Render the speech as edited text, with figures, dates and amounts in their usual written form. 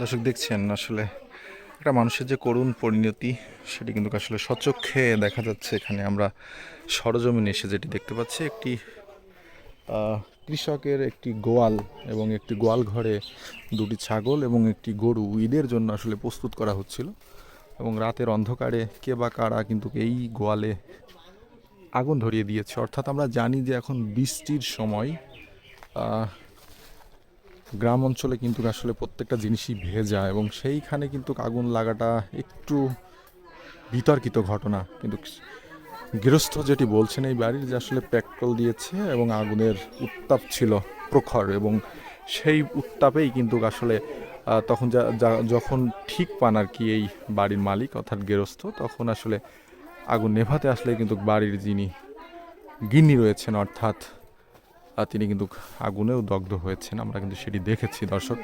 দর্শক দেখছেন আসলে একটা মানুষের যে করুণ পরিণতি সেটি কিন্তু আসলে সচক্ষে দেখা যাচ্ছে। এখানে আমরা সরজমিনে এসে যেটি দেখতে পাচ্ছি একটি কৃষকের একটি গোয়াল এবং একটি গোয়াল ঘরে দুটি ছাগল এবং একটি গরু ঈদের জন্য আসলে প্রস্তুত করা হচ্ছিল এবং রাতের অন্ধকারে কে বা কারা কিন্তু এই গোয়ালে আগুন ধরিয়ে দিয়েছে। অর্থাৎ আমরা জানি যে এখন বৃষ্টির সময় গ্রাম অঞ্চলে কিন্তু আসলে প্রত্যেকটা জিনিসই ভেজা এবং সেইখানে কিন্তু আগুন লাগাটা একটু বিতর্কিত ঘটনা। কিন্তু গৃহস্থ যেটি বলছেন এই বাড়ির যে আসলে পেট্রোল দিয়েছে এবং আগুনের উত্তাপ ছিল প্রখর এবং সেই উত্তাপেই কিন্তু আসলে তখন যখন ঠিক পান আর কি এই বাড়ির মালিক অর্থাৎ গৃহস্থ, তখন আসলে আগুন নেভাতে আসলে কিন্তু বাড়ির যিনি গিন্নি রয়েছেন অর্থাৎ তিনি কিন্তু আগুনেও দগ্ধ হয়েছেন। আমরা কিন্তু সেটি দেখেছি দর্শক।